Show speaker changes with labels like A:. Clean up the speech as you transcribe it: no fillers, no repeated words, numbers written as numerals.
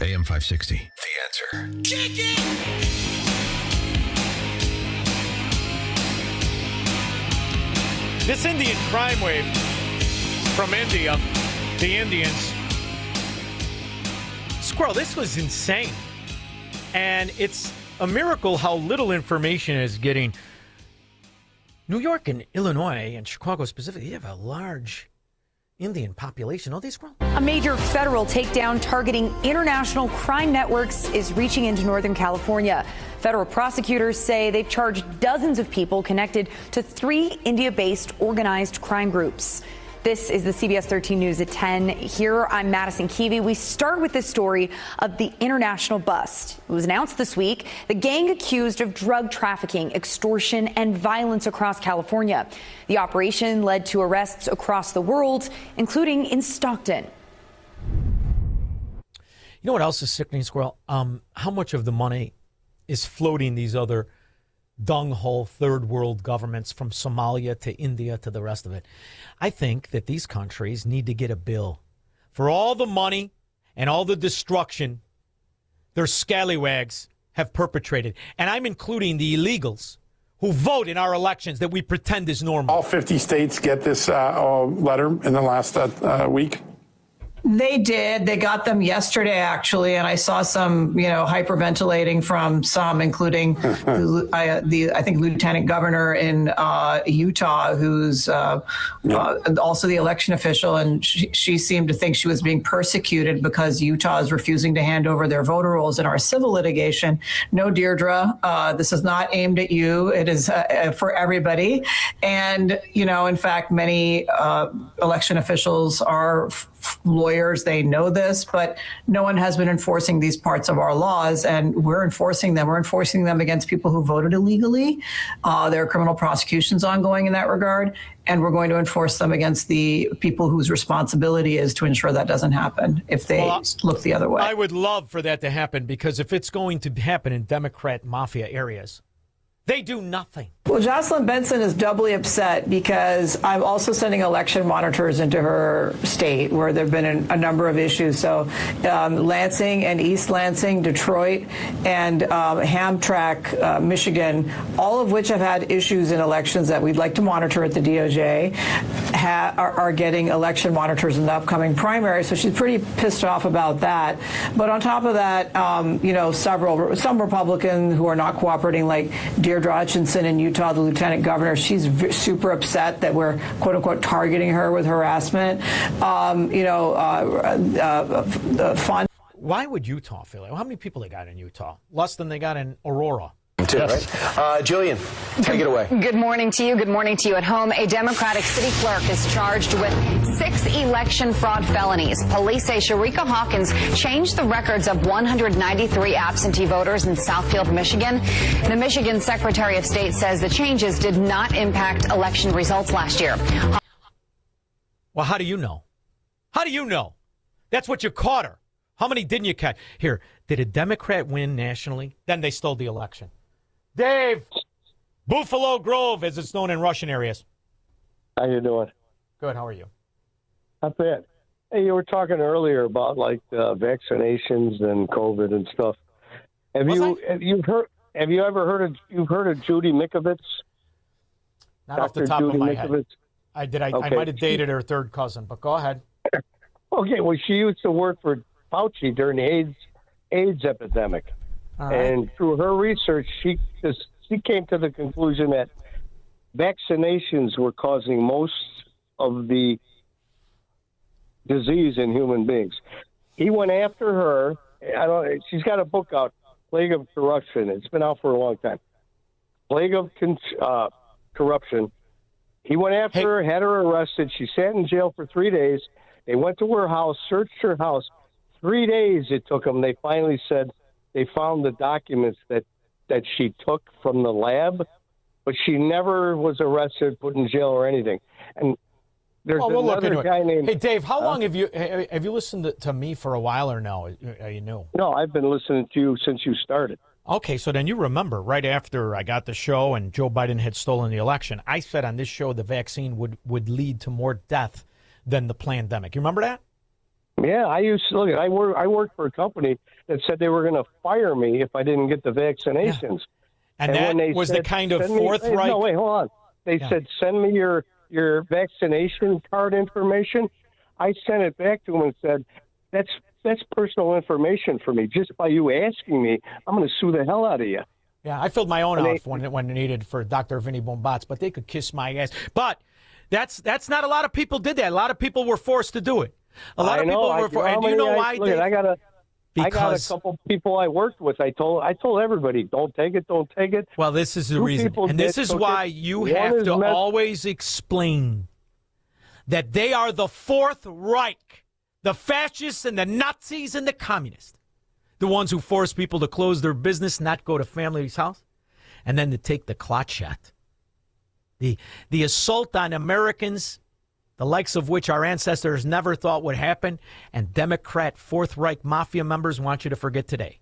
A: AM 560, The Answer.
B: This Indian crime wave from India, the Indians. Squirrel, this was insane. And it's a miracle how little information is getting. New York and Illinois and Chicago specifically, they have a large Indian population. Oh, they Squirrel?
C: A major federal takedown targeting international crime networks is reaching into Northern California. Federal prosecutors say they've charged dozens of people connected to 3 India-based organized crime groups. This is the CBS 13 News at 10. Here, I'm Madison Keevy. We start with this story of the international bust. It was announced this week. The gang accused of drug trafficking, extortion, and violence across California. The operation led to arrests across the world, including in Stockton.
B: You know what else is sickening, Squirrel? How much of the money is floating these other dung-hole third world governments from Somalia to India to the rest of it? I think that these countries need to get a bill for all the money and all the destruction their scallywags have perpetrated. And I'm including the illegals who vote in our elections that we pretend is normal.
D: All 50 states get this letter in the last week.
E: They did. They got them yesterday, actually, and I saw some, hyperventilating from some, including I think Lieutenant Governor in Utah, who's also the election official, and she seemed to think she was being persecuted because Utah is refusing to hand over their voter rolls in our civil litigation. No, Deirdre, this is not aimed at you. It is for everybody, and in fact, many election officials are lawyers. They know this, but no one has been enforcing these parts of our laws, and we're enforcing them. We're enforcing them against people who voted illegally. There are criminal prosecutions ongoing in that regard, and we're going to enforce them against the people whose responsibility is to ensure that doesn't happen if they look the other way.
B: I would love for that to happen, because if it's going to happen in Democrat mafia areas, they do nothing.
E: Well, Jocelyn Benson is doubly upset because I'm also sending election monitors into her state where there have been a number of issues. So Lansing and East Lansing, Detroit, and Hamtramck, Michigan, all of which have had issues in elections that we'd like to monitor at the DOJ, are getting election monitors in the upcoming primary. So she's pretty pissed off about that. But on top of that, some Republicans who are not cooperating, like Deirdre Hutchinson in Utah, the lieutenant governor, she's super upset that we're, quote unquote, targeting her with harassment.
B: Why would Utah feel it? How many people they got in Utah? Less than they got in Aurora.
F: Right? Jillian, take it away.
C: Good morning to you. Good morning to you at home. A Democratic city clerk is charged with 6 election fraud felonies. Police say Sharika Hawkins changed the records of 193 absentee voters in Southfield, Michigan. The Michigan Secretary of State says the changes did not impact election results last year.
B: Well, how do you know? How do you know? That's what you caught her. How many didn't you catch? Here, did a Democrat win nationally? Then they stole the election. Dave, Buffalo Grove, as it's known in Russian areas.
G: How you doing?
B: Good. How are you?
G: Not bad. Hey, you were talking earlier about vaccinations and COVID and stuff. Have you ever heard of Judy Mikovits?
B: Not off the top of my head. I might have dated her third cousin, but go ahead.
G: Okay, well, she used to work for Fauci during the AIDS epidemic.
B: Right.
G: And through her research, she came to the conclusion that vaccinations were causing most of the disease in human beings. He went after her. She's got a book out, Plague of Corruption. It's been out for a long time. Plague of Corruption. He went after her, had her arrested. She sat in jail for 3 days. They went to her house, searched her house. 3 days it took them. They finally said they found the documents that she took from the lab, but she never was arrested, put in jail, or anything. And there's another guy named...
B: Hey, Dave, how long have you listened to me for a while, or no? Are you new?
G: No, I've been listening to you since you started.
B: Okay, so then you remember right after I got the show and Joe Biden had stolen the election, I said on this show the vaccine would lead to more death than the pandemic. You remember that?
G: Yeah, I used to look. I worked for a company that said they were going to fire me if I didn't get the vaccinations.
B: Yeah. And
G: when
B: that
G: they
B: was
G: said,
B: the kind of
G: "Send me-"
B: Fourth Reich.
G: No, wait, hold on. They said, "Send me your vaccination card information." I sent it back to them and said, "That's personal information for me. Just by you asking me, I'm going to sue the hell out of you."
B: Yeah, I filled my own out when needed for Dr. Vinny Bombats, but they could kiss my ass. But that's not a lot of people did that. A lot of people were forced to do it. A lot of people were forced. And you know why?
G: I got a couple people I worked with. I told everybody, don't take it.
B: Well, this is the
G: Two
B: reason.
G: people
B: And this
G: did
B: is
G: took
B: why
G: it.
B: you
G: One
B: have
G: is
B: to always explain that they are the Fourth Reich, the fascists and the Nazis and the communists, the ones who force people to close their business, not go to family's house, and then to take the clot shot. The assault on Americans, the likes of which our ancestors never thought would happen, and Democrat Fourth Reich mafia members want you to forget today.